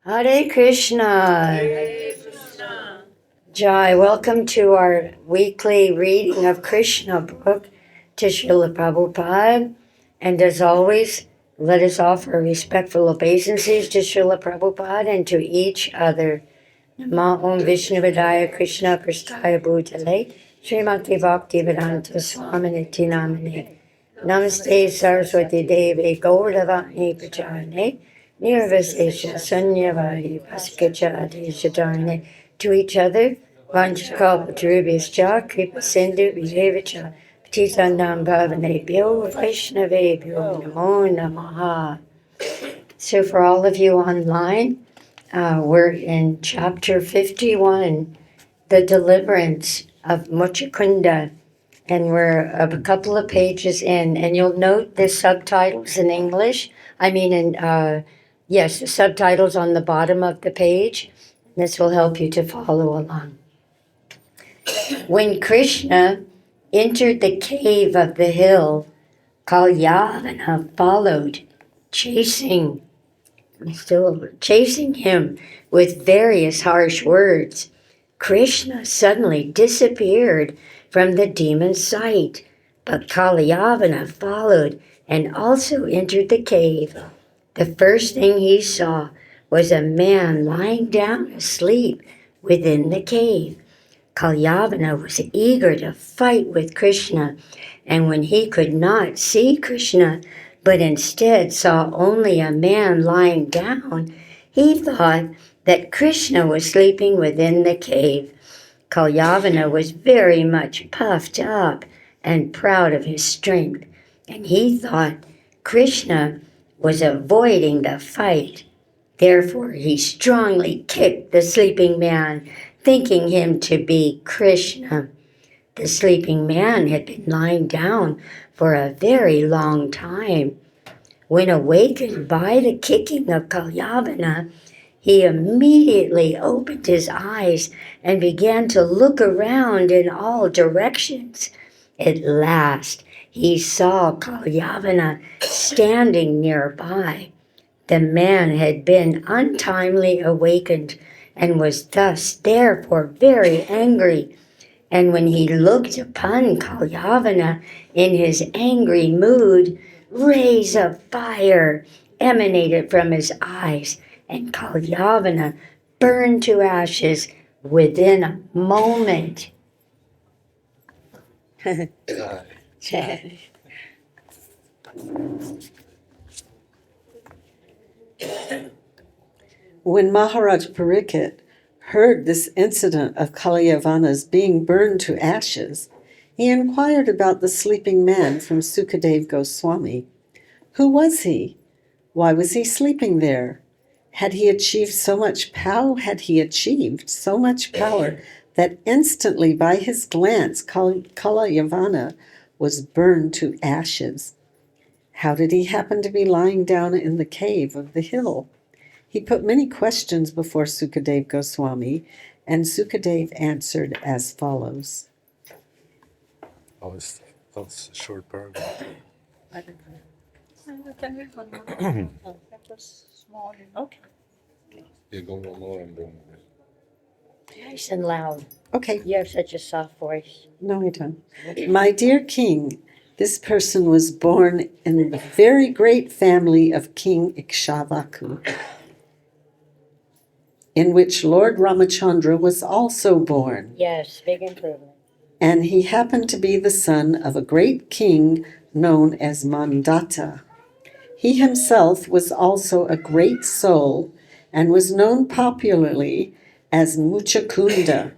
Hare Krishna. Jai, welcome to our weekly reading of Krishna book to Srila Prabhupada. And as always, let us offer respectful obeisances to Srila Prabhupada and to each other. Nama Om Vishnuvadaya Krishna Prasthaya Bhutale Srimati Bhakti-Vedanta Swaminiti Namane Namaste Saraswati Devi Gauravani Pracharane Nirvasesha Sanyavari Paskacha Adeshadarane. To each other, Vanchakalpatarubhyascha Kripa Sindhu Vijayavacha Patitanam Bhavanebhyo Vaishnavebhyo Namo Namaha. So for all of you online, we're in chapter 51, the deliverance of Muchakunda, and we're a couple of pages in, and you'll note the subtitles in English. The subtitles on the bottom of the page. This will help you to follow along. When Krishna entered the cave of the hill, Kalyavana followed, chasing him with various harsh words. Krishna suddenly disappeared from the demon's sight, but Kalyavana followed and also entered the cave. The first thing he saw was a man lying down asleep within the cave. Kalyavana was eager to fight with Krishna, and when he could not see Krishna, but instead saw only a man lying down, he thought that Krishna was sleeping within the cave. Kalyavana was very much puffed up and proud of his strength, and he thought Krishna was avoiding the fight. Therefore, he strongly kicked the sleeping man, thinking him to be Krishna. The sleeping man had been lying down for a very long time. When awakened by the kicking of Kalyavana, he immediately opened his eyes and began to look around in all directions. At last, he saw Kalyavana standing nearby. The man had been untimely awakened and was thus therefore very angry. And when he looked upon Kalyavana in his angry mood, rays of fire emanated from his eyes, and Kalyavana burned to ashes within a moment. When Maharaj Parikshit heard this incident of Kalyavana's being burned to ashes, he inquired about the sleeping man from Sukadev Goswami. Who was he? Why was he sleeping there? Had he achieved so much power that instantly by his glance Kalyavana was burned to ashes? How did he happen to be lying down in the cave of the hill? He put many questions before Sukadev Goswami, and Sukadev answered as follows. That's a short paragraph. Okay. You go one more and then. Nice and loud. Okay. You have such a soft voice. No, I don't. My dear king, this person was born in the very great family of King Ikshavaku, in which Lord Ramachandra was also born. Yes, big improvement. And he happened to be the son of a great king known as Mandata. He himself was also a great soul and was known popularly as Muchakunda.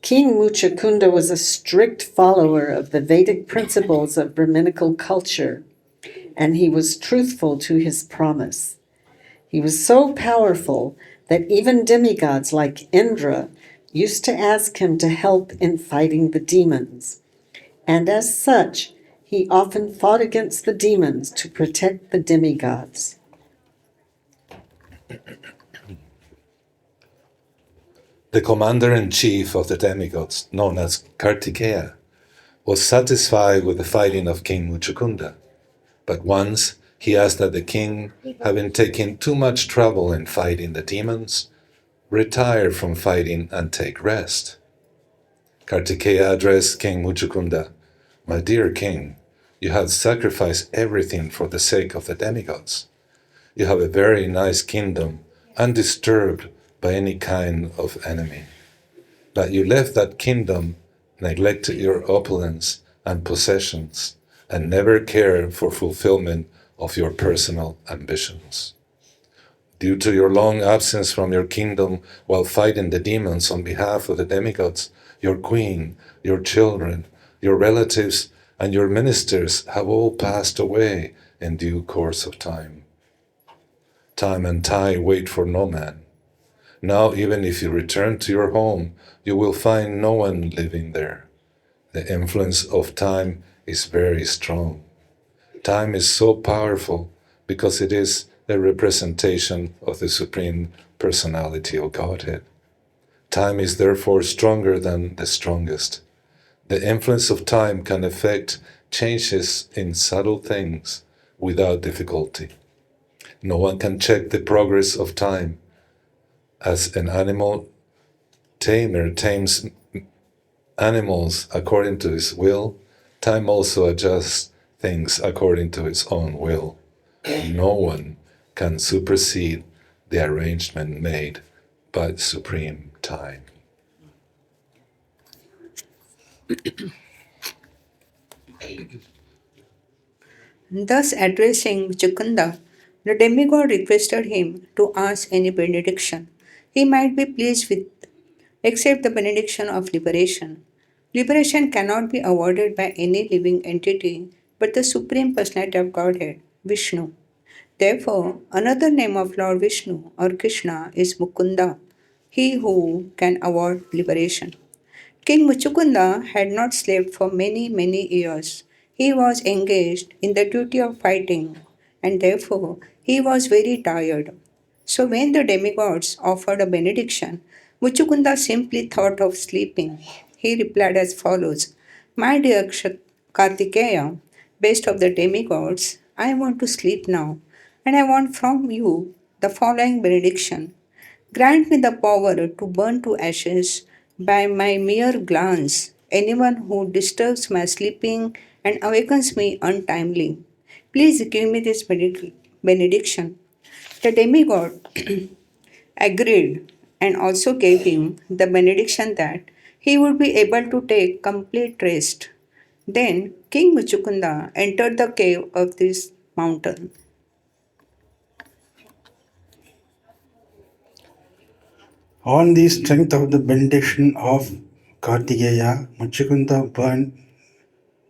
King Muchakunda was a strict follower of the Vedic principles of Brahminical culture, and he was truthful to his promise. He was so powerful that even demigods like Indra used to ask him to help in fighting the demons. And as such, he often fought against the demons to protect the demigods. The commander-in-chief of the demigods, known as Kartikeya, was satisfied with the fighting of King Muchakunda. But once He asked that the king, having taken too much trouble in fighting the demons, retire from fighting and take rest. Kartikeya addressed King Muchukunda, "My dear king, you have sacrificed everything for the sake of the demigods. You have a very nice kingdom, undisturbed by any kind of enemy. But you left that kingdom, neglected your opulence and possessions, and never cared for fulfillment of your personal ambitions. Due to your long absence from your kingdom while fighting the demons on behalf of the demigods, your queen, your children, your relatives, and your ministers have all passed away in due course of time. Time and tide wait for no man. Now, even if you return to your home, you will find no one living there. The influence of time is very strong. Time is so powerful because it is the representation of the Supreme Personality of Godhead. Time is therefore stronger than the strongest. The influence of time can effect changes in subtle things without difficulty. No one can check the progress of time. As an animal tamer tames animals according to his will, time also adjusts things according to its own will. No one can supersede the arrangement made by supreme time. Thus addressing Chukunda, the demigod requested him to ask any benediction he might be pleased with, except the benediction of liberation. Liberation cannot be awarded by any living entity but the Supreme Personality of Godhead, Vishnu. Therefore, another name of Lord Vishnu or Krishna is Mukunda, he who can award liberation. King Muchukunda had not slept for many, many years. He was engaged in the duty of fighting, and therefore he was very tired. So, when the demigods offered a benediction, Muchukunda simply thought of sleeping. He replied as follows: My dear Kartikeya, best of the demigods, I want to sleep now, and I want from you the following benediction. Grant me the power to burn to ashes by my mere glance anyone who disturbs my sleeping and awakens me untimely. Please give me this benediction. The demigod agreed and also gave him the benediction that he would be able to take complete rest. Then King Muchukunda entered the cave of this mountain. On the strength of the benediction of Kartikeya, Muchukunda burned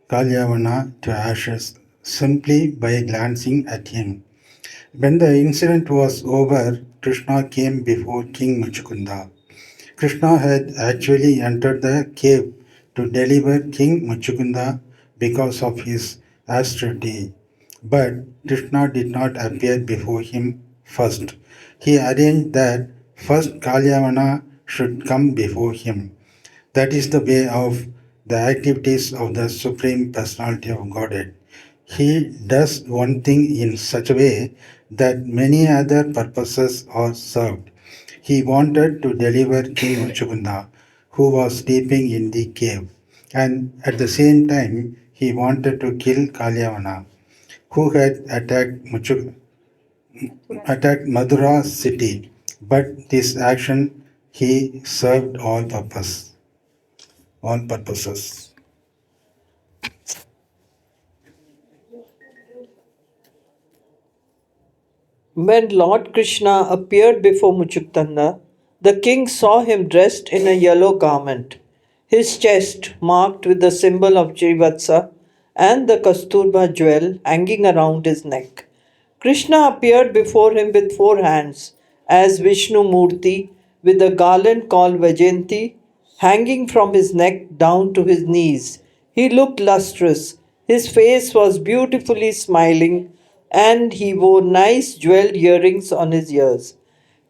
Kalyavana to ashes simply by glancing at him. When the incident was over, Krishna came before King Muchukunda. Krishna had actually entered the cave to deliver King Muchukunda because of his austerity. But Krishna did not appear before him first. He arranged that first Kalyavana should come before him. That is the way of the activities of the Supreme Personality of Godhead. He does one thing in such a way that many other purposes are served. He wanted to deliver King Muchukunda, who was sleeping in the cave, and at the same time he wanted to kill Kalyavana, who had attacked Madura city. But this action he served all purposes. When Lord Krishna appeared before Muchuktanda, the king saw him dressed in a yellow garment, his chest marked with the symbol of Jivatsa and the Kasturba jewel hanging around his neck. Krishna appeared before him with four hands as Vishnu Murti with a garland called Vajanti hanging from his neck down to his knees. He looked lustrous. His face was beautifully smiling and he wore nice jeweled earrings on his ears.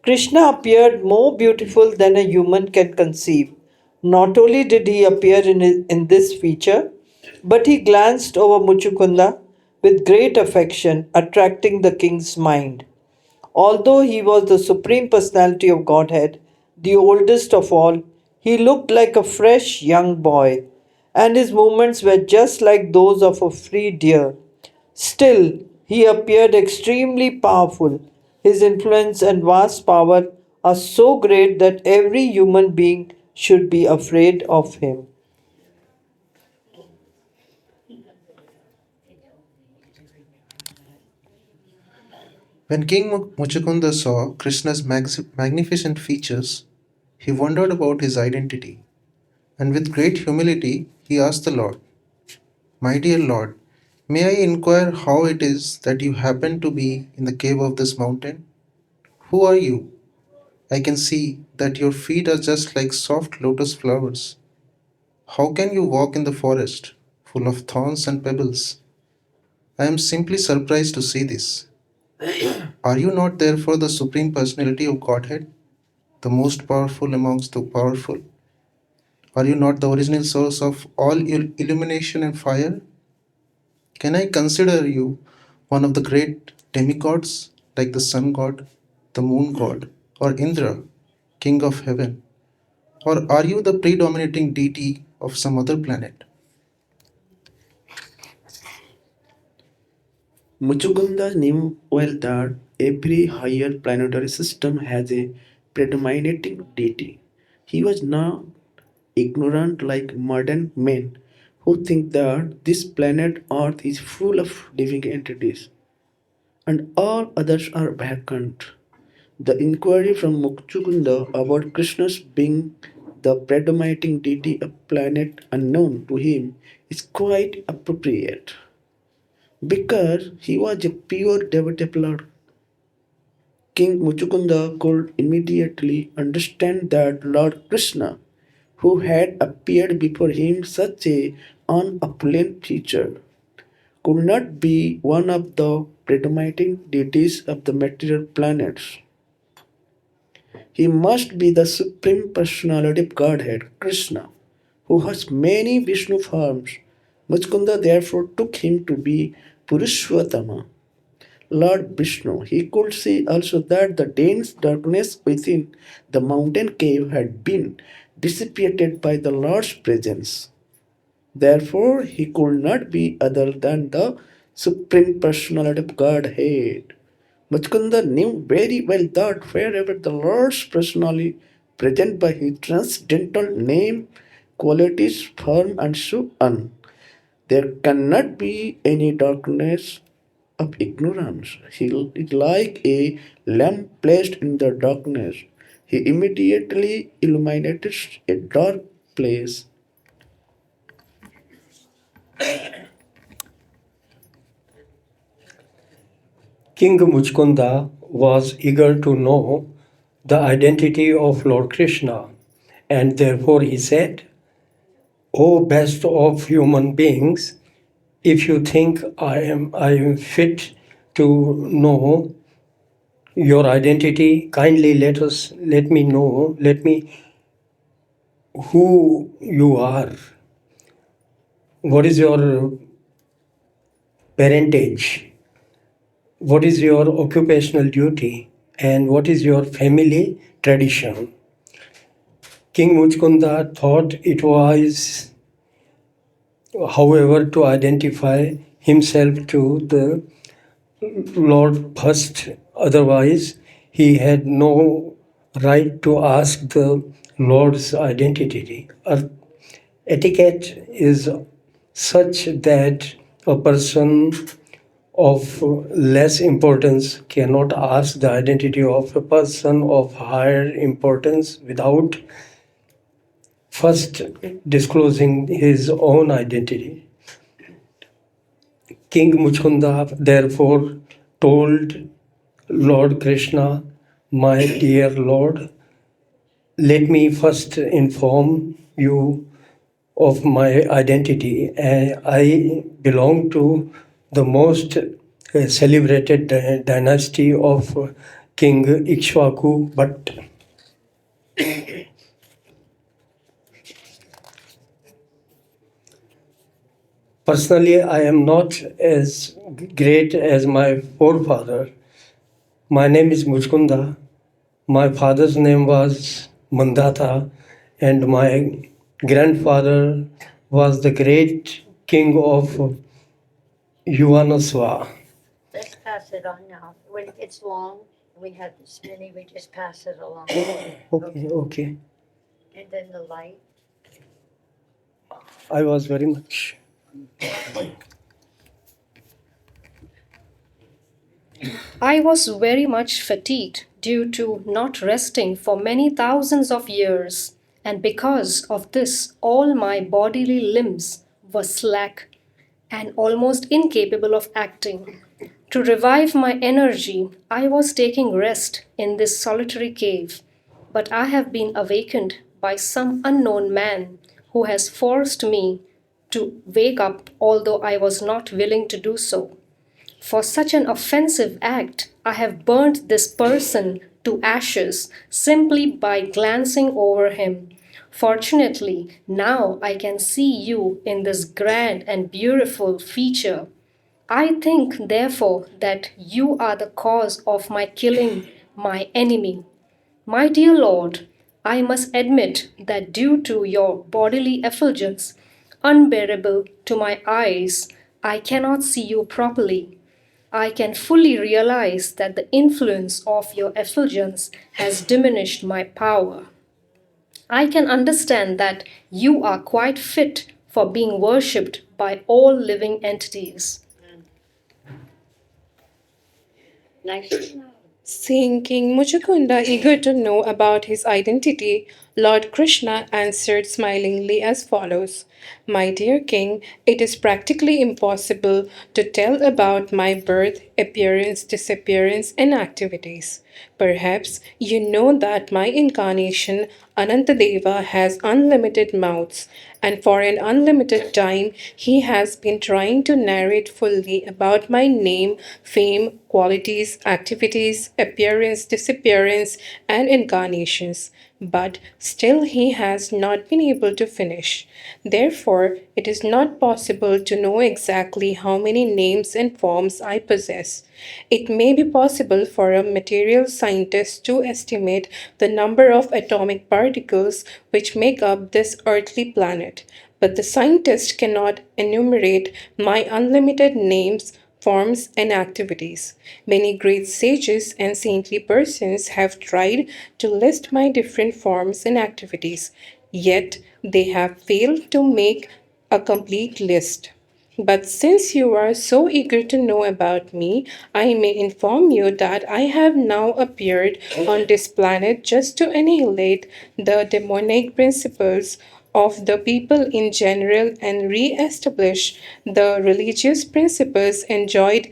Krishna appeared more beautiful than a human can conceive. Not only did he appear in this feature, but he glanced over Muchukunda with great affection, attracting the king's mind. Although he was the Supreme Personality of Godhead, the oldest of all, he looked like a fresh young boy, and his movements were just like those of a free deer. Still, he appeared extremely powerful. His influence and vast power are so great that every human being should be afraid of him. When King Muchukunda saw Krishna's magnificent features, he wondered about his identity, and with great humility he asked the Lord, "My dear Lord, may I inquire how it is that you happen to be in the cave of this mountain? Who are you? I can see that your feet are just like soft lotus flowers. How can you walk in the forest, full of thorns and pebbles? I am simply surprised to see this. Are you not therefore the Supreme Personality of Godhead, the most powerful amongst the powerful? Are you not the original source of all illumination and fire? Can I consider you one of the great demigods like the sun god, the moon god, or Indra, king of heaven? Or are you the predominating deity of some other planet?" Muchukunda knew well that every higher planetary system has a predominating deity. He was not ignorant like modern men who think that this planet Earth is full of living entities and all others are vacant. The inquiry from Muchukunda about Krishna's being the predominating deity of planet unknown to him is quite appropriate because he was a pure devotee of Lord. King Muchukunda could immediately understand that Lord Krishna, who had appeared before him such a unopulent feature, could not be one of the predominating deities of the material planets. He must be the Supreme Personality of Godhead, Krishna, who has many Vishnu forms. Muchukunda therefore took him to be Purushotama, Lord Vishnu. He could see also that the dense darkness within the mountain cave had been dissipated by the Lord's presence. Therefore, he could not be other than the Supreme Personality of Godhead. Muchkunda knew very well that wherever the Lord's personality present by his transcendental name, qualities, form, and so on, there cannot be any darkness of ignorance. He is like a lamp placed in the darkness. He immediately illuminates a dark place. King Muchkunda was eager to know the identity of Lord Krishna, and therefore he said, "O best of human beings, if you think I am fit to know your identity, kindly let me know, let me who you are. What is your parentage? What is your occupational duty? And what is your family tradition?" King Muchkunda thought it wise, however, to identify himself to the Lord first. Otherwise, he had no right to ask the Lord's identity. Etiquette is such that a person of less importance cannot ask the identity of a person of higher importance without first disclosing his own identity. King Muchkunda therefore told Lord Krishna, "My dear Lord, let me first inform you of my identity. I belong to the most celebrated dynasty of King Ikshvaku, Personally, I am not as great as my forefather. My name is Muchkunda. My father's name was Mandata, and my grandfather was the great king of Yuvanaswa. Let's pass it on now. When it's long, and we have this many, we just pass it along. Okay. And then the light. I was very much. I was very much fatigued due to not resting for many thousands of years, and because of this, all my bodily limbs were slack and almost incapable of acting. To revive my energy, I was taking rest in this solitary cave, but I have been awakened by some unknown man who has forced me to wake up, although I was not willing to do so. For such an offensive act, I have burnt this person to ashes simply by glancing over him. Fortunately, now I can see you in this grand and beautiful feature. I think, therefore, that you are the cause of my killing my enemy. My dear Lord, I must admit that due to your bodily effulgence, unbearable to my eyes, I cannot see you properly. I can fully realize that the influence of your effulgence has diminished my power. I can understand that you are quite fit for being worshipped by all living entities. Nice to know. Seeing King Muchukunda eager to know about his identity, Lord Krishna answered smilingly as follows: My dear king, it is practically impossible to tell about my birth, appearance, disappearance, and activities. Perhaps you know that my incarnation, Anantadeva, has unlimited mouths, and for an unlimited time he has been trying to narrate fully about my name, fame, qualities, activities, appearance, disappearance, and incarnations. But still he has not been able to finish. Therefore, it is not possible to know exactly how many names and forms I possess. It may be possible for a material scientist to estimate the number of atomic particles which make up this earthly planet, but the scientist cannot enumerate my unlimited names, forms, and activities. Many great sages and saintly persons have tried to list my different forms and activities, yet they have failed to make a complete list. But since you are so eager to know about me, I may inform you that I have now appeared on this planet just to annihilate the demonic principles of the people in general and re establish the religious principles enjoined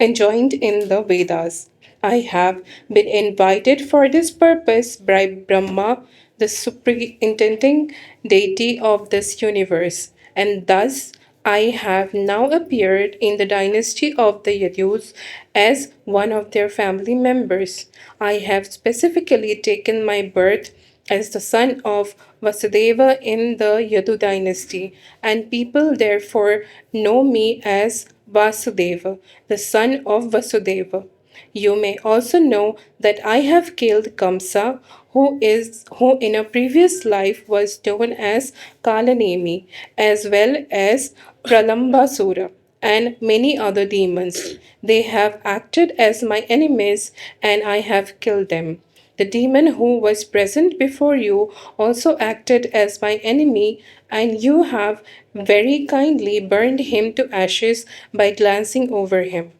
in the Vedas. I have been invited for this purpose by Brahma, the superintending deity of this universe, and thus I have now appeared in the dynasty of the Yadus as one of their family members. I have specifically taken my birth as the son of Vasudeva in the Yadu dynasty, and people therefore know me as Vasudeva, the son of Vasudeva. You may also know that I have killed Kamsa, who in a previous life was known as Kalanemi, as well as Pralambasura and many other demons. They have acted as my enemies, and I have killed them. The demon who was present before you also acted as my enemy, and you have very kindly burned him to ashes by glancing over him.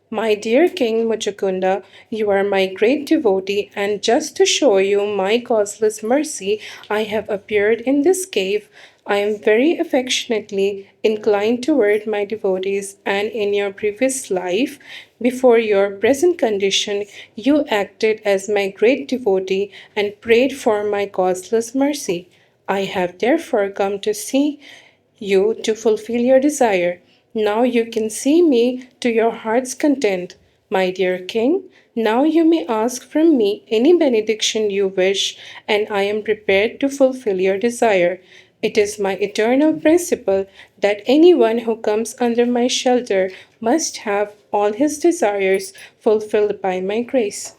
My dear King Muchukunda, you are my great devotee, and just to show you my causeless mercy, I have appeared in this cave. I am very affectionately inclined toward my devotees, and in your previous life, before your present condition, you acted as my great devotee and prayed for my causeless mercy. I have therefore come to see you to fulfill your desire. Now you can see me to your heart's content. My dear king, now you may ask from me any benediction you wish, and I am prepared to fulfill your desire. It is my eternal principle that anyone who comes under my shelter must have all his desires fulfilled by my grace.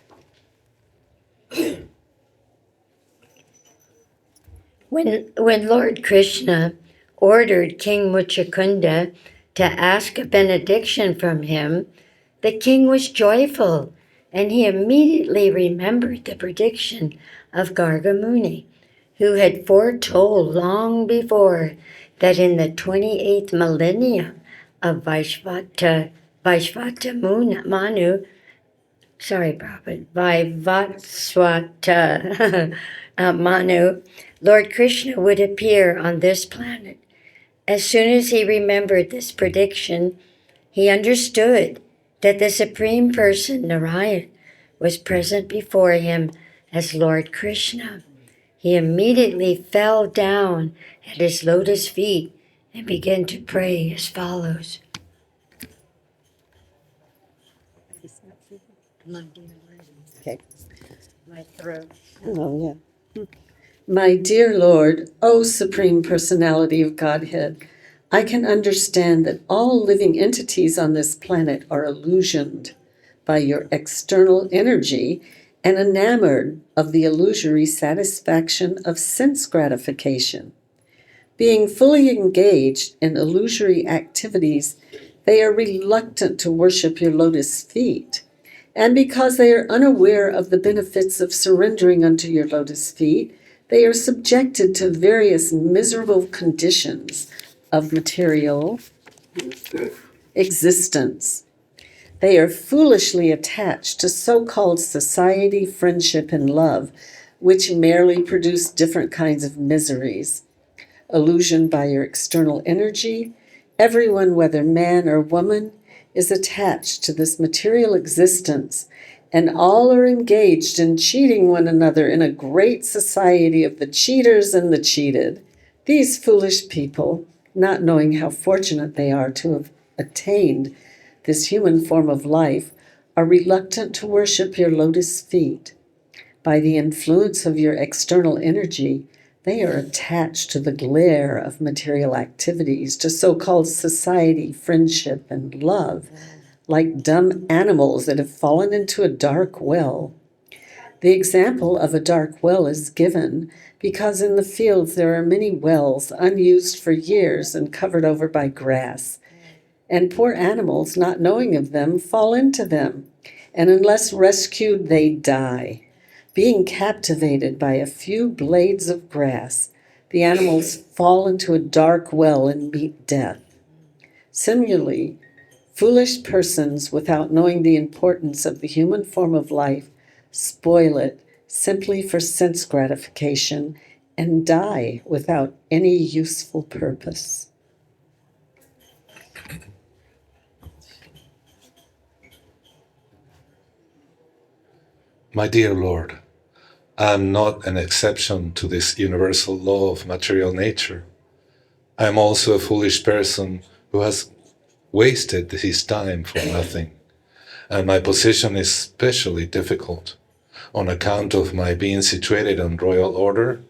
When Lord Krishna ordered King Muchukunda to ask a benediction from him, the king was joyful, and he immediately remembered the prediction of Gargamuni, who had foretold long before that in the 28th millennium of Manu, sorry, Prabhupada, Vaivasvata Manu, Lord Krishna would appear on this planet. As soon as he remembered this prediction, he understood that the Supreme Person, Narayan, was present before him as Lord Krishna. He immediately fell down at his lotus feet and began to pray as follows. Okay. My throat. Oh, yeah. My dear Lord, O Supreme Personality of Godhead, I can understand that all living entities on this planet are illusioned by your external energy and enamored of the illusory satisfaction of sense gratification. Being fully engaged in illusory activities, they are reluctant to worship your lotus feet. And because they are unaware of the benefits of surrendering unto your lotus feet, they are subjected to various miserable conditions of material existence. They are foolishly attached to so-called society, friendship, and love, which merely produce different kinds of miseries. Illusioned by your external energy, everyone, whether man or woman, is attached to this material existence, and all are engaged in cheating one another in a great society of the cheaters and the cheated. These foolish people, not knowing how fortunate they are to have attained this human form of life, are reluctant to worship your lotus feet. By the influence of your external energy, they are attached to the glare of material activities, to so-called society, friendship, and love, like dumb animals that have fallen into a dark well. The example of a dark well is given because in the fields there are many wells unused for years and covered over by grass. And poor animals, not knowing of them, fall into them, and unless rescued, they die. Being captivated by a few blades of grass, the animals fall into a dark well and meet death. Similarly, foolish persons, without knowing the importance of the human form of life, spoil it simply for sense gratification and die without any useful purpose. My dear Lord, I am not an exception to this universal law of material nature. I am also a foolish person who has wasted his time for nothing, and my position is especially difficult. On account of my being situated on royal order,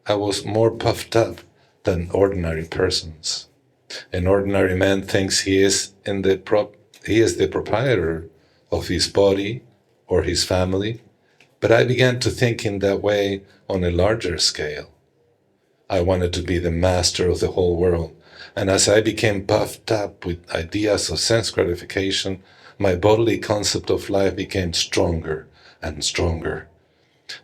I was more puffed up than ordinary persons. An ordinary man thinks he is the proprietor of his body or his family, but I began to think in that way on a larger scale. I wanted to be the master of the whole world, and as I became puffed up with ideas of sense gratification, my bodily concept of life became stronger and stronger.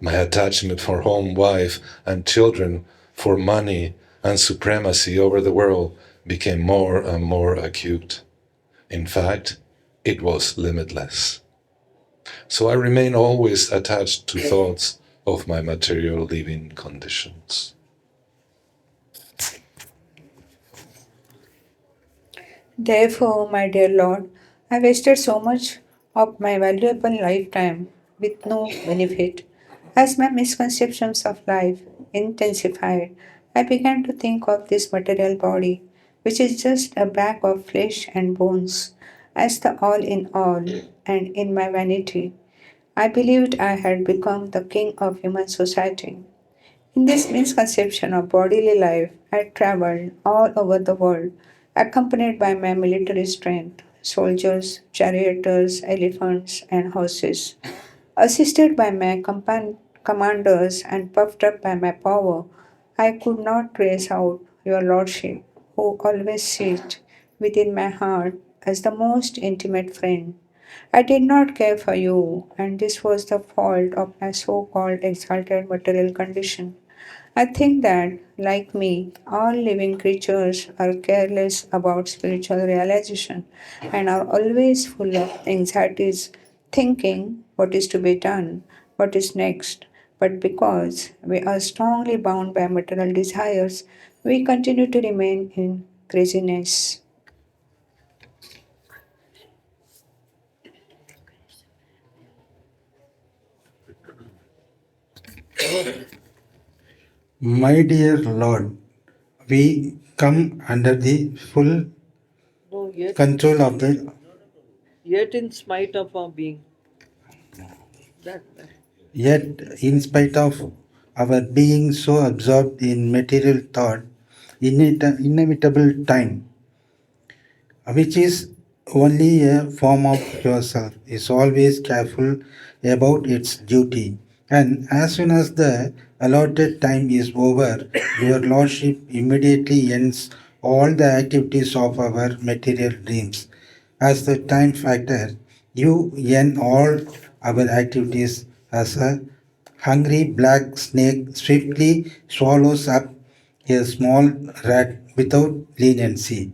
My attachment for home, wife, and children, for money and supremacy over the world became more and more acute. In fact, it was limitless. So I remain always attached to thoughts of my material living conditions. Therefore, my dear Lord, I wasted so much of my valuable lifetime with no benefit. As my misconceptions of life intensified, I began to think of this material body, which is just a bag of flesh and bones, as the all in all, and in my vanity, I believed I had become the king of human society. In this misconception of bodily life, I traveled all over the world, accompanied by my military strength, soldiers, charioteers, elephants, and horses. Assisted by my commanders and puffed up by my power, I could not trace out your lordship, who always sit within my heart as the most intimate friend. I did not care for you, and this was the fault of my so called exalted material condition. I think that, like me, all living creatures are careless about spiritual realization and are always full of anxieties, thinking what is to be done, what is next. But because we are strongly bound by material desires, we continue to remain in craziness. My dear Lord, we come under the full No, yet, control of the yet in spite of our being that way. yet in spite of our being so absorbed in material thought, inevitable time, which is only a form of yourself, is always careful about its duty. And as soon as the allotted time is over, your Lordship immediately ends all the activities of our material dreams. As the time factor, you end all our activities as a hungry black snake swiftly swallows up a small rat without leniency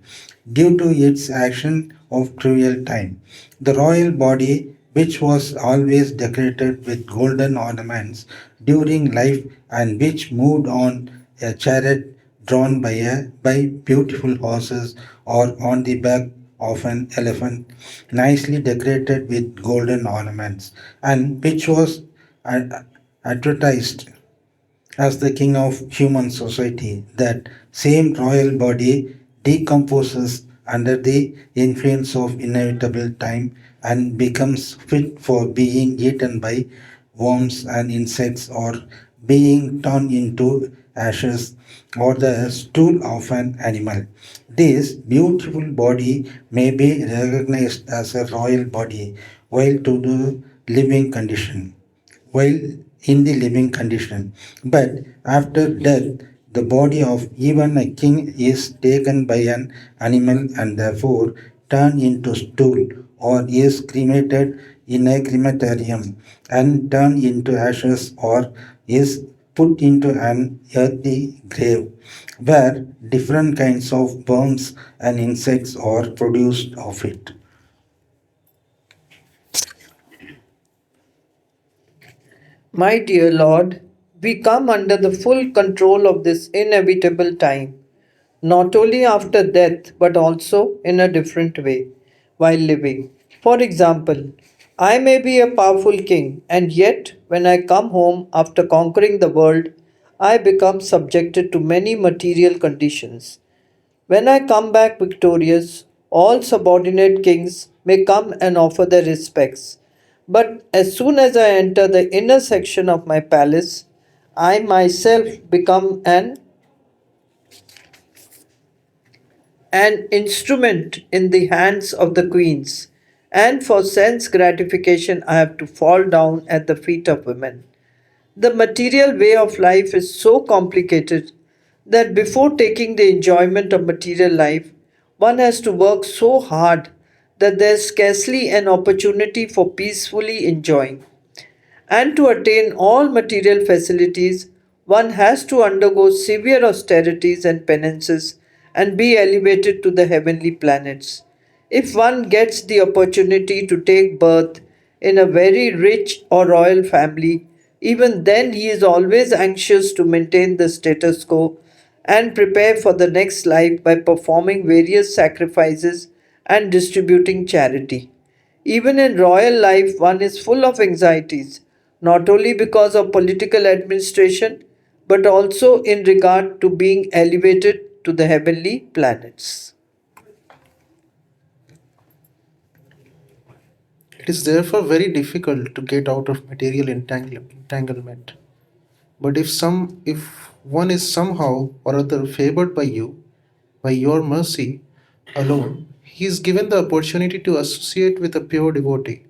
due to its action of trivial time. The royal body, which was always decorated with golden ornaments during life and which moved on a chariot drawn by beautiful horses or on the back of an elephant nicely decorated with golden ornaments, and which was advertised as the king of human society, that same royal body decomposes under the influence of inevitable time and becomes fit for being eaten by worms and insects, or being turned into ashes or the stool of an animal. This beautiful body may be recognized as a royal body while to the living condition while in the living condition. But after death, the body of even a king is taken by an animal and therefore turned into stool, or is cremated in a crematorium and turned into ashes, or is put into an earthy grave where different kinds of worms and insects are produced of it. My dear Lord, we come under the full control of this inevitable time, not only after death but also in a different way while living. For example, I may be a powerful king, and yet when I come home after conquering the world, I become subjected to many material conditions. When I come back victorious, all subordinate kings may come and offer their respects. But as soon as I enter the inner section of my palace, I myself become an instrument in the hands of the queens, and for sense gratification I have to fall down at the feet of women. The material way of life is so complicated that before taking the enjoyment of material life, one has to work so hard that there is scarcely an opportunity for peacefully enjoying. And to attain all material facilities, one has to undergo severe austerities and penances and be elevated to the heavenly planets. If one gets the opportunity to take birth in a very rich or royal family, even then he is always anxious to maintain the status quo and prepare for the next life by performing various sacrifices and distributing charity. Even in royal life, one is full of anxieties, not only because of political administration, but also in regard to being elevated to the heavenly planets. It is therefore very difficult to get out of material entanglement. But if one is somehow or other favored by you, by your mercy alone, he is given the opportunity to associate with a pure devotee.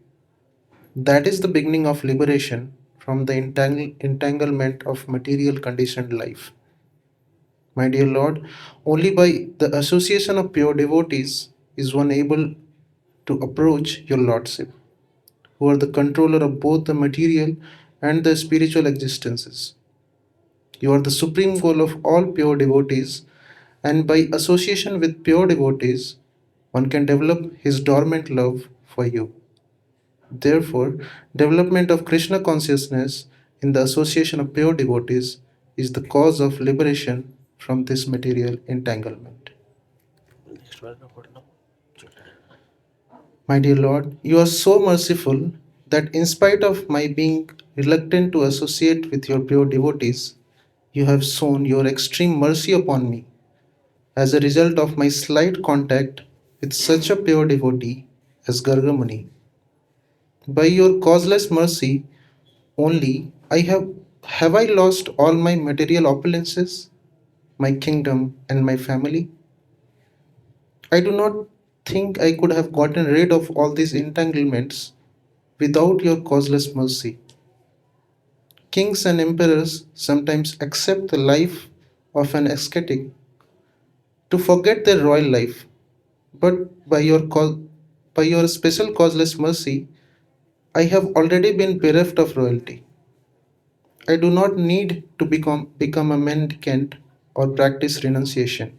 That is the beginning of liberation from the entanglement of material conditioned life. My dear Lord, only by the association of pure devotees is one able to approach your Lordship, who are the controller of both the material and the spiritual existences. You are the supreme goal of all pure devotees, and by association with pure devotees, one can develop his dormant love for you. Therefore, development of Krishna consciousness in the association of pure devotees is the cause of liberation from this material entanglement. My dear Lord, you are so merciful that in spite of my being reluctant to associate with your pure devotees, you have shown your extreme mercy upon me. As a result of my slight contact with such a pure devotee as Gargamuni, by your causeless mercy only I lost all my material opulences, my kingdom and my family. I do not think I could have gotten rid of all these entanglements without your causeless mercy. Kings and emperors sometimes accept the life of an ascetic to forget their royal life, but by your special causeless mercy, I have already been bereft of royalty. I do not need to become a mendicant or practice renunciation.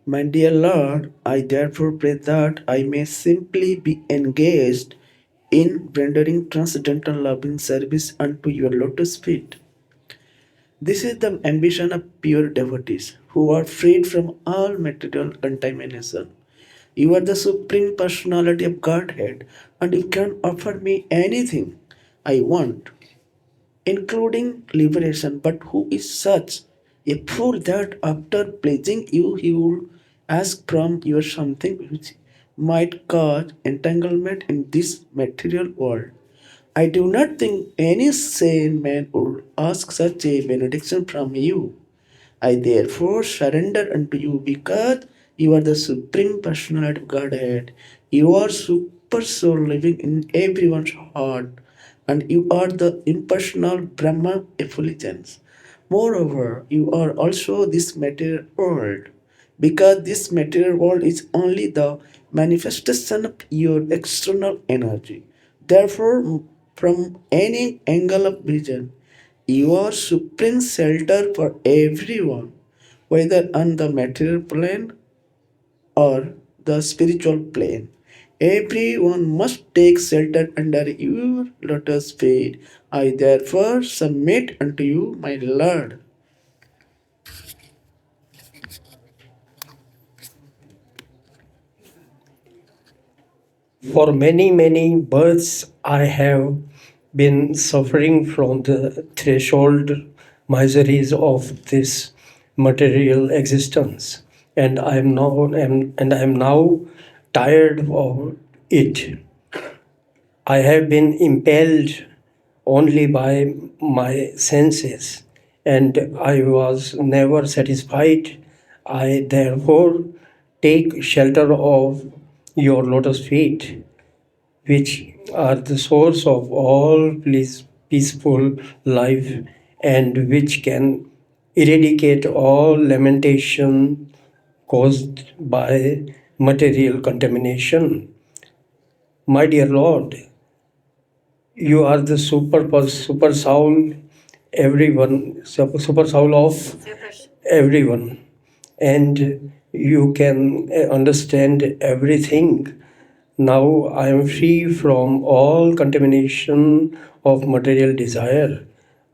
My dear Lord, I therefore pray that I may simply be engaged in rendering transcendental loving service unto your lotus feet. This is the ambition of pure devotees who are freed from all material contamination. You are the Supreme Personality of Godhead, and you can offer me anything I want, including liberation. But who is such a fool that after pleasing you, he will ask from you something which might cause entanglement in this material world? I do not think any sane man would ask such a benediction from you. I therefore surrender unto you because you are the Supreme Personality of Godhead. You are Super Soul living in everyone's heart, and you are the impersonal Brahma effulgence. Moreover, you are also this material world, because this material world is only the manifestation of your external energy. Therefore, from any angle of vision, you are supreme shelter for everyone, whether on the material plane or the spiritual plane. Everyone must take shelter under your lotus feet. I therefore submit unto you, my Lord. For many, many births, I have been suffering from the threshold miseries of this material existence, and I am now tired of it. I have been impelled only by my senses, and I was never satisfied. I therefore take shelter of your lotus feet, which are the source of all peaceful life and which can eradicate all lamentation caused by material contamination. My dear Lord, you are the super soul, super soul of everyone, and you can understand everything. Now I am free from all contamination of material desire.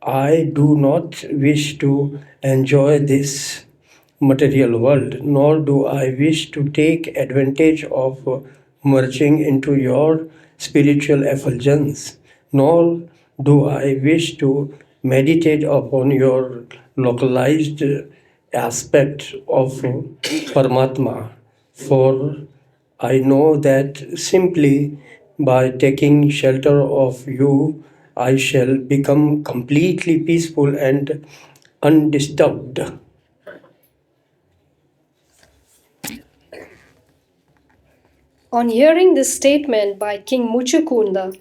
I do not wish to enjoy this material world, nor do I wish to take advantage of merging into your spiritual effulgence, nor do I wish to meditate upon your localized aspect of Paramatma, for I know that simply by taking shelter of you, I shall become completely peaceful and undisturbed. On hearing this statement by King Muchukunda,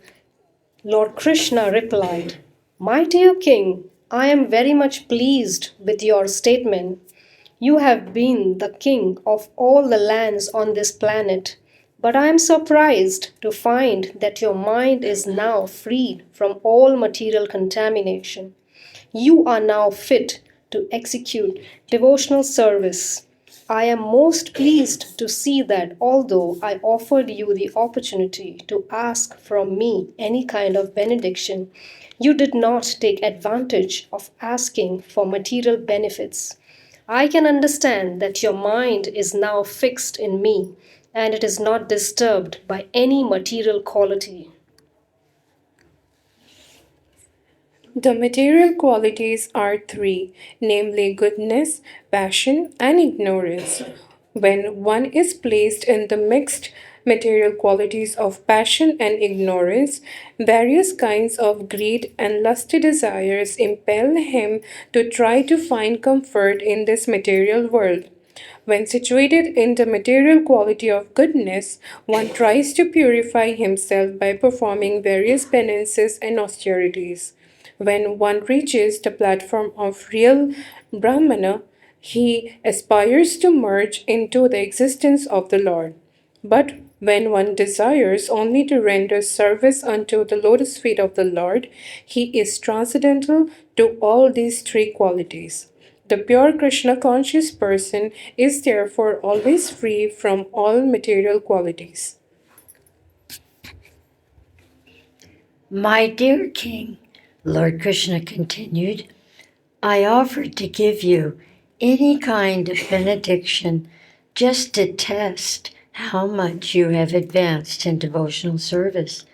Lord Krishna replied, "My dear king, I am very much pleased with your statement. You have been the king of all the lands on this planet, but I am surprised to find that your mind is now freed from all material contamination. You are now fit to execute devotional service. I am most pleased to see that although I offered you the opportunity to ask from me any kind of benediction, you did not take advantage of asking for material benefits. I can understand that your mind is now fixed in me and it is not disturbed by any material quality." The material qualities are three, namely goodness, passion, and ignorance. When one is placed in the mixed material qualities of passion and ignorance, various kinds of greed and lusty desires impel him to try to find comfort in this material world. When situated in the material quality of goodness, one tries to purify himself by performing various penances and austerities. When one reaches the platform of real Brahmana, he aspires to merge into the existence of the Lord. But when one desires only to render service unto the lotus feet of the Lord, he is transcendental to all these three qualities. The pure Krishna conscious person is therefore always free from all material qualities. My dear king, Lord Krishna continued, I offered to give you any kind of benediction just to test how much you have advanced in devotional service.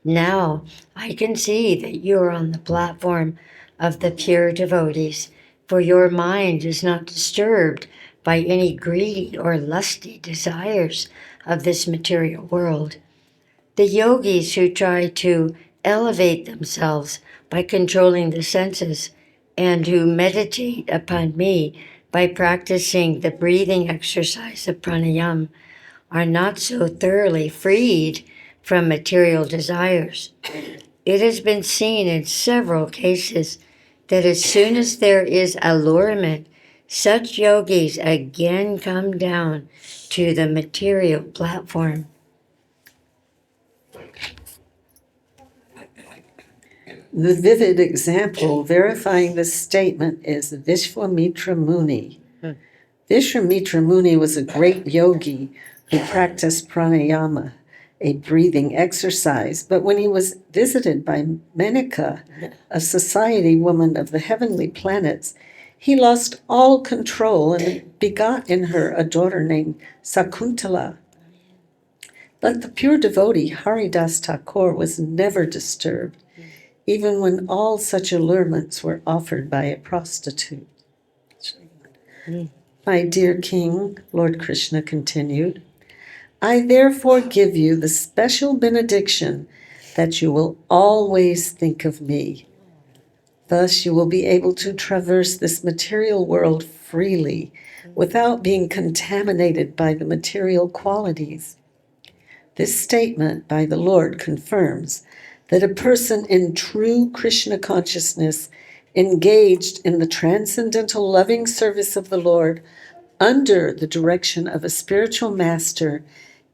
Now I can see that you are on the platform of the pure devotees, for your mind is not disturbed by any greedy or lusty desires of this material world. The yogis who try to elevate themselves by controlling the senses and who meditate upon me by practicing the breathing exercise of pranayama are not so thoroughly freed from material desires. It has been seen in several cases that as soon as there is allurement, such yogis again come down to the material platform. The vivid example verifying this statement is Vishwamitra Muni. Vishwamitra Muni was a great yogi who practiced pranayama, a breathing exercise, but when he was visited by Menaka, a society woman of the heavenly planets, he lost all control and begot in her a daughter named Sakuntala. But the pure devotee Haridas Thakur was never disturbed, even when all such allurements were offered by a prostitute. My dear king, Lord Krishna continued, I therefore give you the special benediction that you will always think of me. Thus you will be able to traverse this material world freely without being contaminated by the material qualities. This statement by the Lord confirms that a person in true Krishna consciousness, engaged in the transcendental loving service of the Lord under the direction of a spiritual master,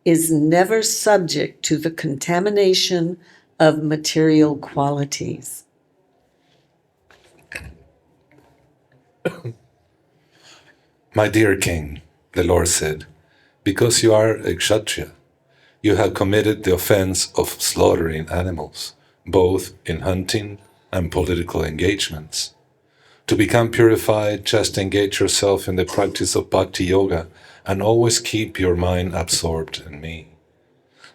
is never subject to the contamination of material qualities. My dear king, the Lord said, because you are a Kshatriya, you have committed the offense of slaughtering animals, both in hunting and political engagements. To become purified, just engage yourself in the practice of bhakti-yoga and always keep your mind absorbed in me.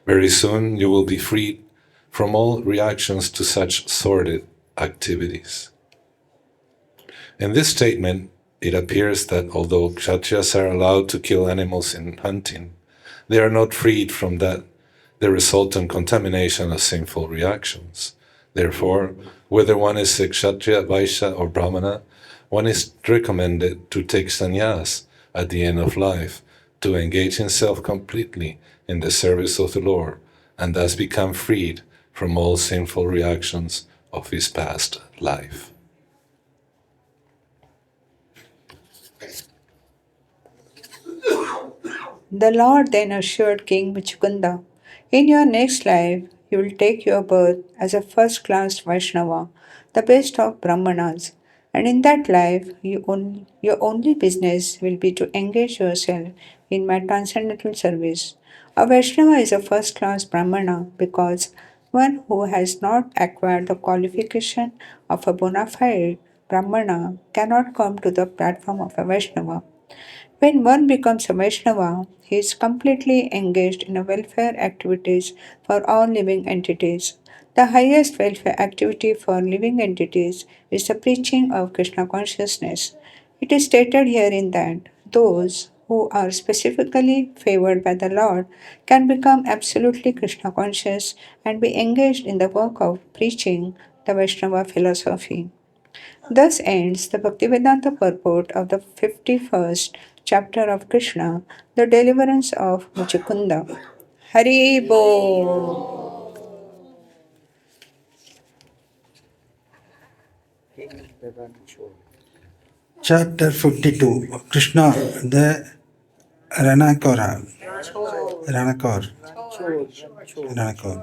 Very soon you will be freed from all reactions to such sordid activities. In this statement, it appears that although Kshatriyas are allowed to kill animals in hunting, they are not freed from that the resultant contamination of sinful reactions. Therefore, whether one is a Kshatriya, Vaishya, or Brahmana, one is recommended to take sannyas at the end of life to engage himself completely in the service of the Lord and thus become freed from all sinful reactions of his past life. The Lord then assured King Muchukunda, in your next life, you will take your birth as a first class Vaishnava, the best of Brahmanas, and in that life, your only business will be to engage yourself in my transcendental service. A Vaishnava is a first class Brahmana because one who has not acquired the qualification of a bona fide Brahmana cannot come to the platform of a Vaishnava. When one becomes a Vaishnava, he is completely engaged in welfare activities for all living entities. The highest welfare activity for living entities is the preaching of Krishna consciousness. It is stated herein that those who are specifically favored by the Lord can become absolutely Krishna conscious and be engaged in the work of preaching the Vaishnava philosophy. Thus ends the Bhaktivedanta purport of the 51st chapter of Krishna, the deliverance of Muchukunda. Hari Bo. Chapter 52 Krishna the Ranakora. Ranakor. Ranakor.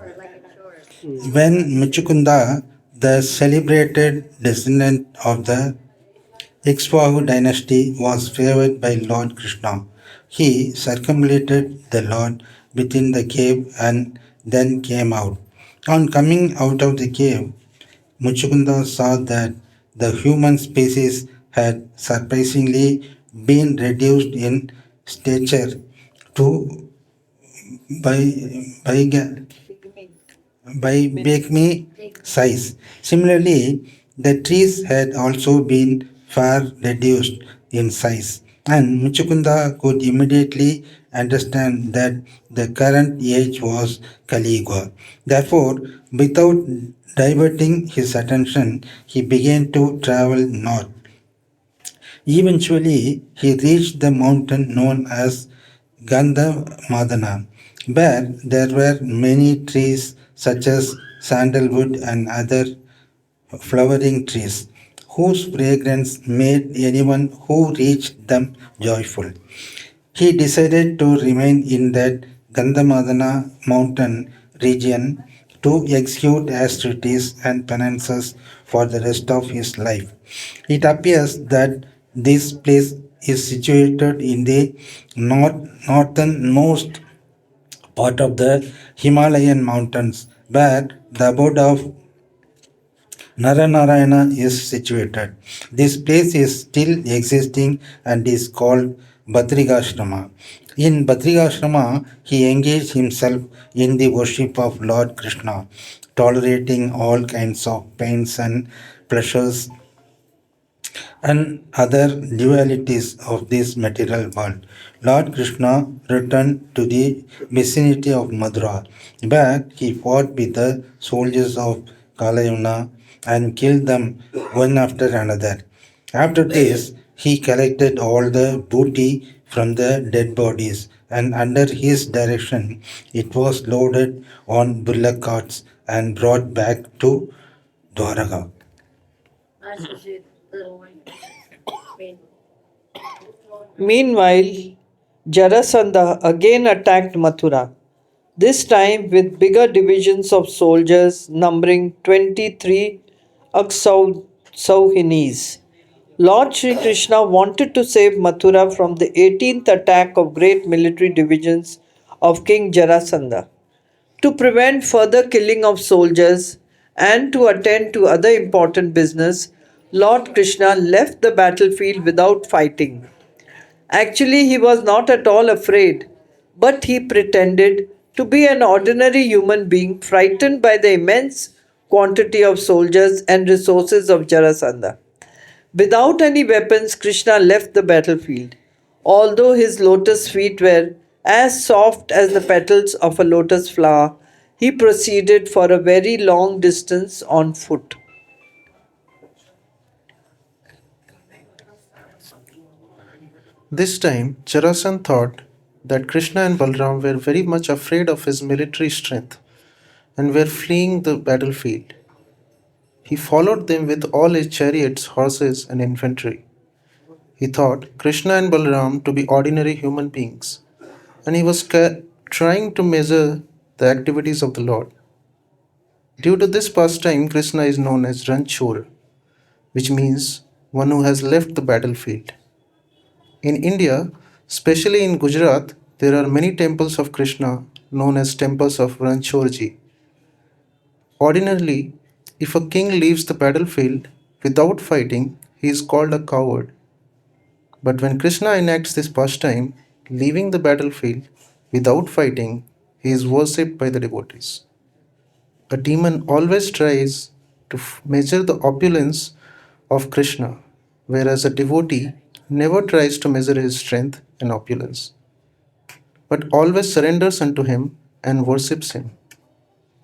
When Muchukunda, the celebrated descendant of the Ikshvaku dynasty, was favored by Lord Krishna, he circumambulated the Lord within the cave and then came out. On coming out of the cave, Muchukunda saw that the human species had surprisingly been reduced in stature to by pygmy size. Similarly, the trees had also been far reduced in size, and Muchukunda could immediately understand that the current age was Kali Yuga. Therefore, without diverting his attention, he began to travel north. Eventually, he reached the mountain known as Gandhamadana, where there were many trees such as sandalwood and other flowering trees, whose fragrance made anyone who reached them joyful. He decided to remain in that Gandhamadana mountain region to execute austerities and penances for the rest of his life. It appears that this place is situated in the northernmost part of the Himalayan mountains, where the abode of Naranarayana is situated. This place is still existing and is called Badrigashrama. In Badrigashrama, he engaged himself in the worship of Lord Krishna, tolerating all kinds of pains and pleasures and other dualities of this material world. Lord Krishna returned to the vicinity of Mathura, where he fought with the soldiers of Kalayana and killed them one after another. After this, he collected all the booty from the dead bodies, and under his direction, it was loaded on bullock carts and brought back to Dwaraka. Meanwhile, Jarasandha again attacked Mathura, this time with bigger divisions of soldiers numbering 23 Aksauhinis. Lord Sri Krishna wanted to save Mathura from the 18th attack of great military divisions of King Jarasandha. To prevent further killing of soldiers and to attend to other important business, Lord Krishna left the battlefield without fighting. Actually, he was not at all afraid, but he pretended to be an ordinary human being frightened by the immense quantity of soldiers and resources of Jarasandha. Without any weapons, Krishna left the battlefield. Although his lotus feet were As soft as the petals of a lotus flower, he proceeded for a very long distance on foot. This time, Jarasan thought that Krishna and Balram were very much afraid of his military strength and were fleeing the battlefield. He followed them with all his chariots, horses, and infantry. He thought Krishna and Balram to be ordinary human beings, and he was trying to measure the activities of the Lord. Due to this pastime, Krishna is known as Ranchor, which means one who has left the battlefield. In India, especially in Gujarat, there are many temples of Krishna known as temples of Ranchorji. Ordinarily, if a king leaves the battlefield without fighting, he is called a coward. But when Krishna enacts this pastime, leaving the battlefield without fighting, he is worshipped by the devotees. A demon always tries to measure the opulence of Krishna, whereas a devotee never tries to measure his strength and opulence, but always surrenders unto him and worships him.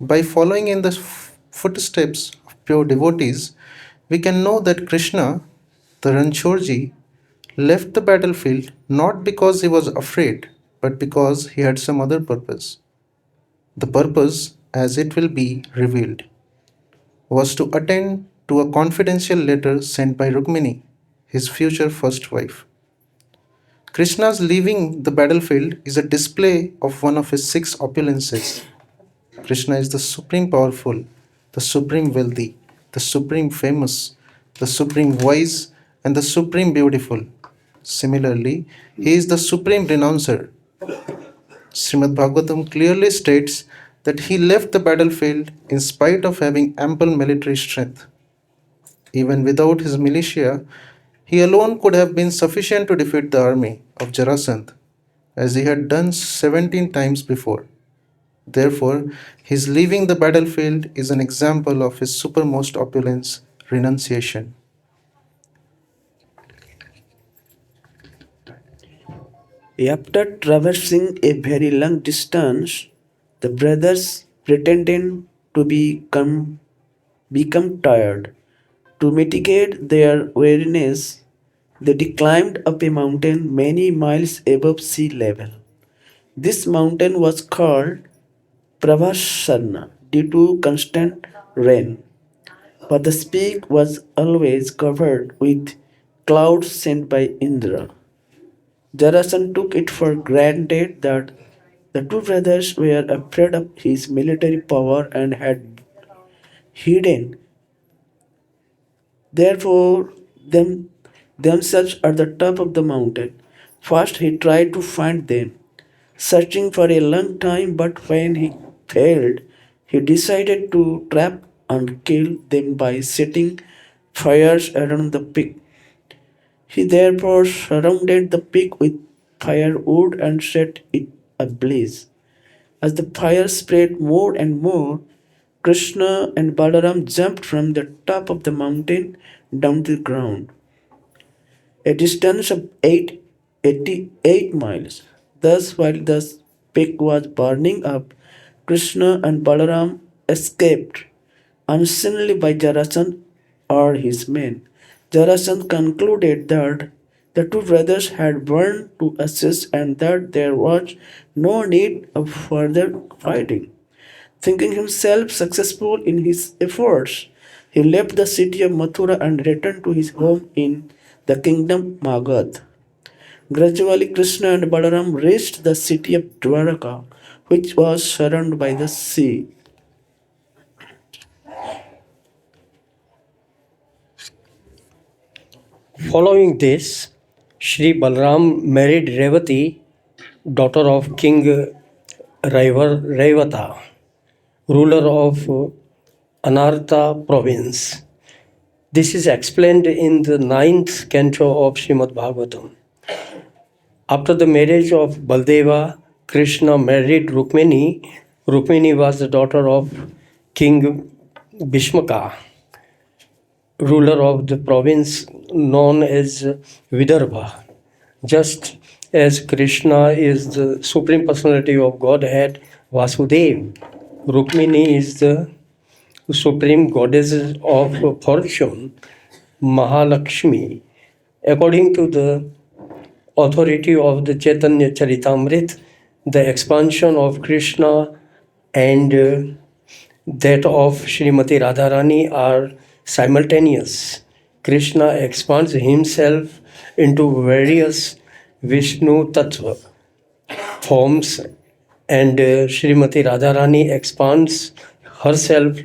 By following in the footsteps of pure devotees, we can know that Krishna, the Ranchorji, left the battlefield not because he was afraid, but because he had some other purpose. The purpose, as it will be revealed, was to attend to a confidential letter sent by Rukmini, his future first wife. Krishna's leaving the battlefield is a display of one of his six opulences. Krishna is the supreme powerful, the supreme wealthy, the supreme famous, the supreme wise, and the supreme beautiful. Similarly, he is the supreme renouncer. Srimad Bhagavatam clearly states that he left the battlefield in spite of having ample military strength. Even without his militia, he alone could have been sufficient to defeat the army of Jarasandh, as he had done 17 times before. Therefore, his leaving the battlefield is an example of his supermost opulence, renunciation. After traversing a very long distance, the brothers pretended to become tired. To mitigate their weariness, they climbed up a mountain many miles above sea level. This mountain was called Pravasarna due to constant rain, but the peak was always covered with clouds sent by Indra. Jarasan took it for granted that the two brothers were afraid of his military power and had hidden therefore themselves at the top of the mountain. First he tried to find them, searching for a long time, but when he failed, he decided to trap and kill them by setting fires around the peak. He therefore surrounded the peak with firewood and set it ablaze. As the fire spread more and more, Krishna and Balaram jumped from the top of the mountain down to the ground, a distance of 88 miles. Thus, while the peak was burning up, Krishna and Balaram escaped unseenly by Jarasandh or his men. Jarasandh concluded that the two brothers had burned to ashes and that there was no need of further fighting. Thinking himself successful in his efforts, he left the city of Mathura and returned to his home in the kingdom Magad. Gradually, Krishna and Balaram reached the city of Dwaraka, which was surrounded by the sea. Following this, Sri Balram married Revati, daughter of King Raivata, ruler of Anartha province. This is explained in the 9th canto of Srimad Bhagavatam. After the marriage of Baldeva, Krishna married Rukmini. Rukmini was the daughter of King Bhishmaka, ruler of the province known as Vidarbha. Just as Krishna is the Supreme Personality of Godhead, Vasudev. Rukmini is the Supreme Goddess of Fortune, Mahalakshmi. According to the authority of the Chaitanya Charitamrita, the expansion of Krishna and that of Srimati Radharani are simultaneous. Krishna expands himself into various Vishnu Tattva forms, and Srimati Radharani expands herself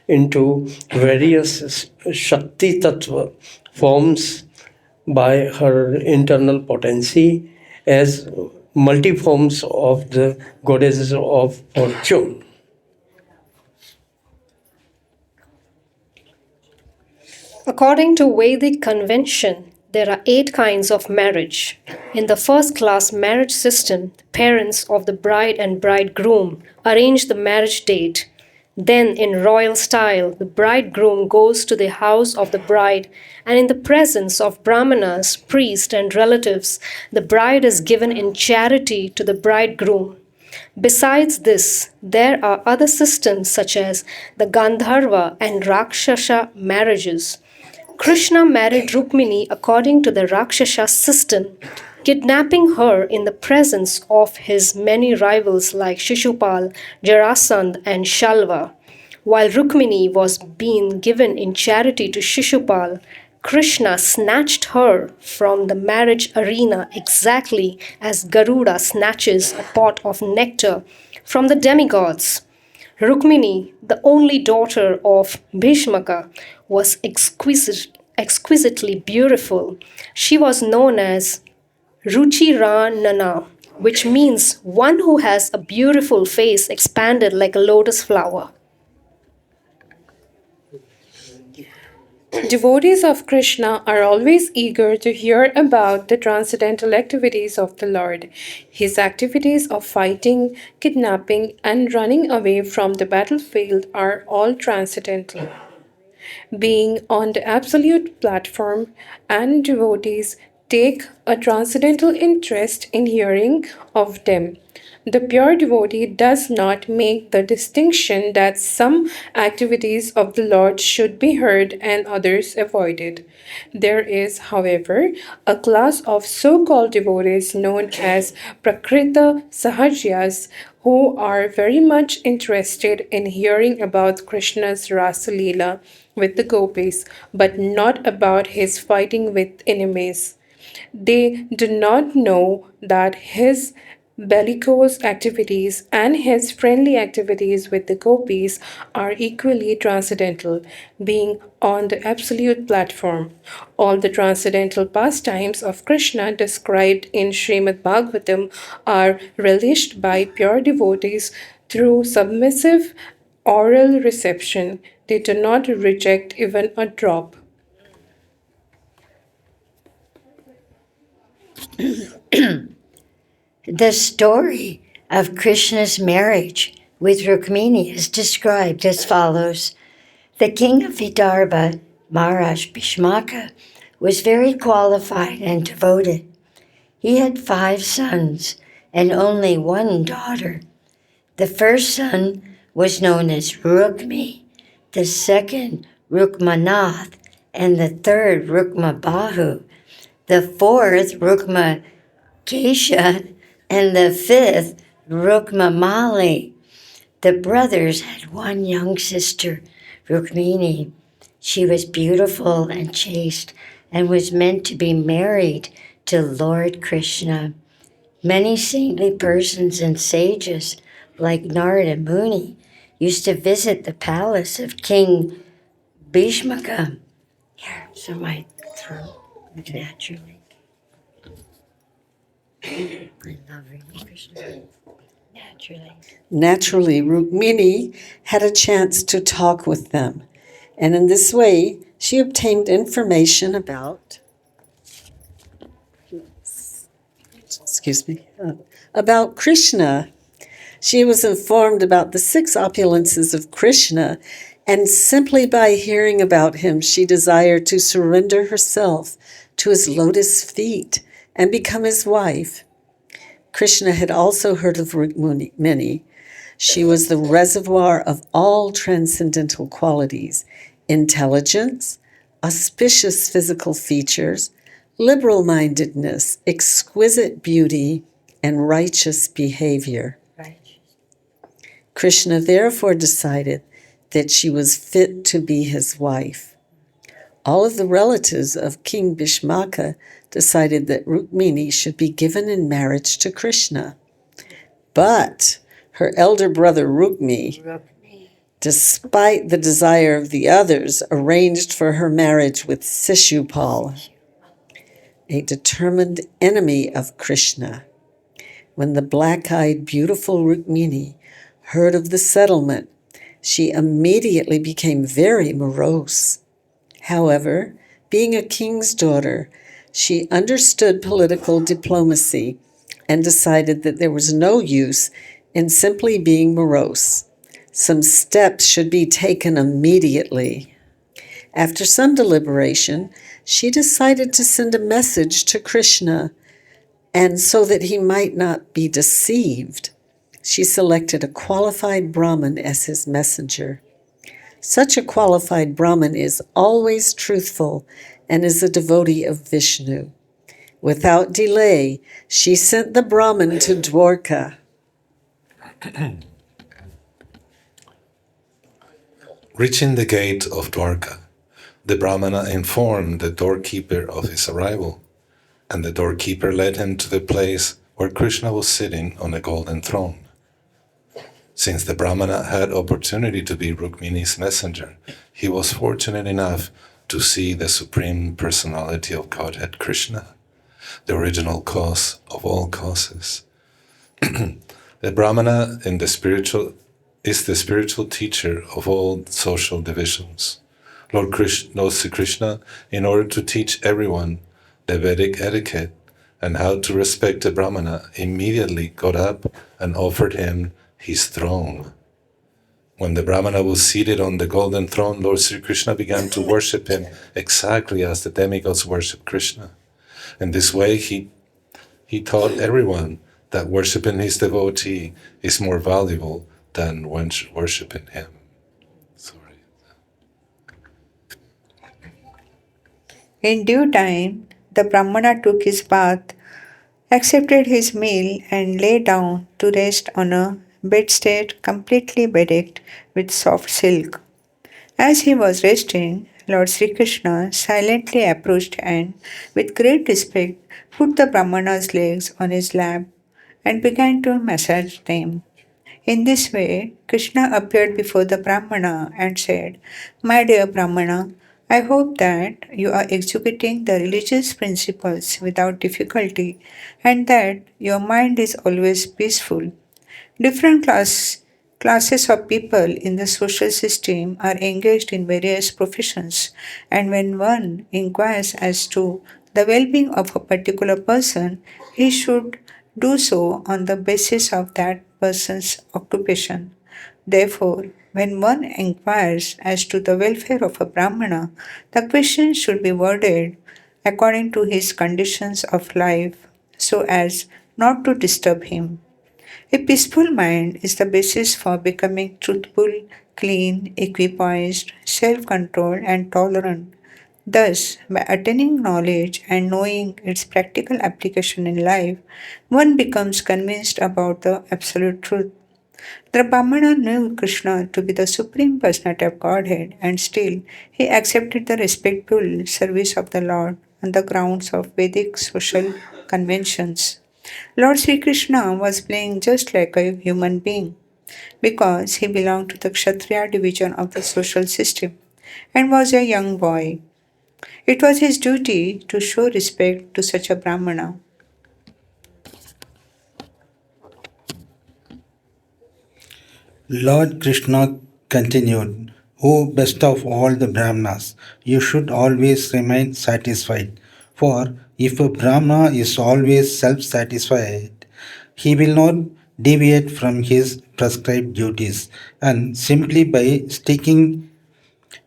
into various Shakti Tattva forms by her internal potency as multiforms of the goddesses of fortune. According to Vedic convention, there are 8 kinds of marriage. In the first class marriage system, the parents of the bride and bridegroom arrange the marriage date. Then, in royal style, the bridegroom goes to the house of the bride, and in the presence of brahmanas, priests, and relatives, the bride is given in charity to the bridegroom. Besides this, there are other systems such as the Gandharva and Rakshasa marriages. Krishna married Rukmini according to the Rakshasa system, kidnapping her in the presence of his many rivals like Shishupal, Jarasandh, and Shalva. While Rukmini was being given in charity to Shishupal, Krishna snatched her from the marriage arena exactly as Garuda snatches a pot of nectar from the demigods. Rukmini, the only daughter of Bhishmaka, was exquisitely beautiful. She was known as Ruchiranana, which means one who has a beautiful face expanded like a lotus flower. Devotees of Krishna are always eager to hear about the transcendental activities of the Lord. His activities of fighting, kidnapping, and running away from the battlefield are all transcendental. Being on the absolute platform, and devotees take a transcendental interest in hearing of them. The pure devotee does not make the distinction that some activities of the Lord should be heard and others avoided. There is, however, a class of so-called devotees known as Prakrita Sahajias who are very much interested in hearing about Krishna's Rasa Leela with the gopis, but not about his fighting with enemies. They do not know that his bellicose activities and his friendly activities with the gopis are equally transcendental, being on the absolute platform. All the transcendental pastimes of Krishna described in Srimad Bhagavatam are relished by pure devotees through submissive oral reception. They do not reject even a drop. The story of Krishna's marriage with Rukmini is described as follows. The king of Vidarbha, Maharaj Bhishmaka, was very qualified and devoted. He had 5 sons and only 1 daughter. The first son was known as Rukmi, the second Rukmanath, and the third Rukmabahu, the fourth Rukmakesha, and the 5th Rukmamali. The brothers had 1 young sister, Rukmini. She was beautiful and chaste and was meant to be married to Lord Krishna. Many saintly persons and sages, like Narada Muni, used to visit the palace of King Bhishmaka. Here, so my throat, naturally. I love Krishna. Naturally, Rukmini had a chance to talk with them, and in this way, she obtained information about Krishna. She was informed about the 6 opulences of Krishna, and simply by hearing about him, she desired to surrender herself to his lotus feet and become his wife. Krishna had also heard of Rukmini. She was the reservoir of all transcendental qualities: intelligence, auspicious physical features, liberal mindedness, exquisite beauty, and righteous behavior. Krishna therefore decided that she was fit to be his wife. All of the relatives of King Bhishmaka decided that Rukmini should be given in marriage to Krishna. But her elder brother Rukmi, despite the desire of the others, arranged for her marriage with Sishupal, a determined enemy of Krishna. When the black-eyed, beautiful Rukmini heard of the settlement, she immediately became very morose. However, being a king's daughter, she understood political diplomacy and decided that there was no use in simply being morose. Some steps should be taken immediately. After some deliberation, she decided to send a message to Krishna, and so that he might not be deceived, she selected a qualified Brahmin as his messenger. Such a qualified Brahmin is always truthful and is a devotee of Vishnu. Without delay, she sent the Brahmin to Dwarka. Reaching the gate of Dwarka, the Brahmana informed the doorkeeper of his arrival, and the doorkeeper led him to the place where Krishna was sitting on a golden throne. Since the Brahmana had opportunity to be Rukmini's messenger, he was fortunate enough to see the Supreme Personality of Godhead Krishna, the original cause of all causes. The Brahmana is the spiritual teacher of all social divisions. Lord Sri Krishna, in order to teach everyone the Vedic etiquette and how to respect the Brahmana, immediately got up and offered him his throne. When the Brahmana was seated on the golden throne, Lord Sri Krishna began to worship him exactly as the demigods worship Krishna. In this way, he taught everyone that worshiping his devotee is more valuable than worshiping him. Sorry. In due time, the Brahmana took his bath, accepted his meal, and lay down to rest on a bedstead completely bedecked with soft silk. As he was resting, Lord Sri Krishna silently approached and, with great respect, put the Brahmana's legs on his lap and began to massage them. In this way, Krishna appeared before the Brahmana and said, "My dear Brahmana, I hope that you are executing the religious principles without difficulty and that your mind is always peaceful. Different classes of people in the social system are engaged in various professions, and when one inquires as to the well being of a particular person, he should do so on the basis of that person's occupation. Therefore, when one inquires as to the welfare of a Brahmana, the question should be worded according to his conditions of life so as not to disturb him. A peaceful mind is the basis for becoming truthful, clean, equipoised, self controlled, and tolerant. Thus, by attaining knowledge and knowing its practical application in life, one becomes convinced about the absolute truth. The Brahmana knew Krishna to be the Supreme Personality of Godhead, and still he accepted the respectful service of the Lord on the grounds of Vedic social conventions. Lord Sri Krishna was playing just like a human being because he belonged to the Kshatriya division of the social system and was a young boy. It was his duty to show respect to such a Brahmana. Lord Krishna continued, O best of all the Brahmanas, you should always remain satisfied. For if a Brahmana is always self satisfied, he will not deviate from his prescribed duties, and simply by sticking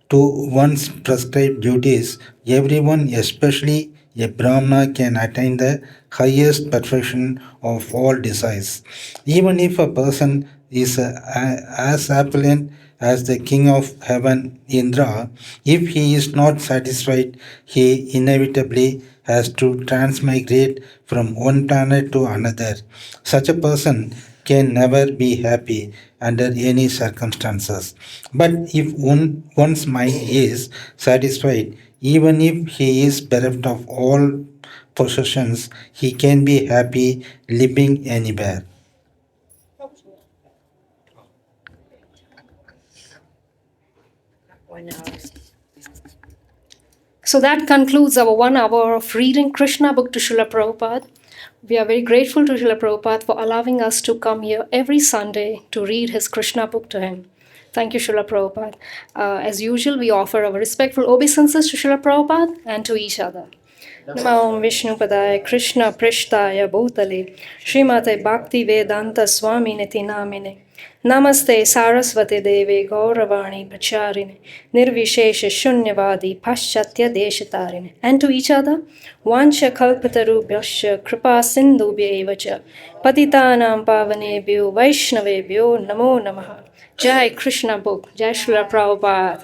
to one's prescribed duties, everyone, especially a Brahmana can attain the highest perfection of all desires. Even if a person is as opulent as the king of heaven, Indra, if he is not satisfied, he inevitably has to transmigrate from one planet to another. Such a person can never be happy under any circumstances. But if one's mind is satisfied, even if he is bereft of all possessions, he can be happy living anywhere. So that concludes our 1 hour of reading Krishna book to Srila Prabhupada. We are very grateful to Srila Prabhupada for allowing us to come here every Sunday to read his Krishna book to him. Thank you, Srila Prabhupada. As usual, we offer our respectful obeisances to Srila Prabhupada and to each other. Namo Vishnupadaya Krishna Prishtaya Bhutale Srimate Bhakti Vedanta Swami Niti Namine Namaste Saraswati Deve Gauravani Pacharine Nirvishesha Shunyavadi Paschatya Deshatarine. And to each other, Vancha Kalpatarubhyascha Kripa Sindhubhyevacha Patitanam Pavanebhyo Vaishnavebhyo Namo Namaha. Jai Krishna Book, Jai Srila Prabhupada.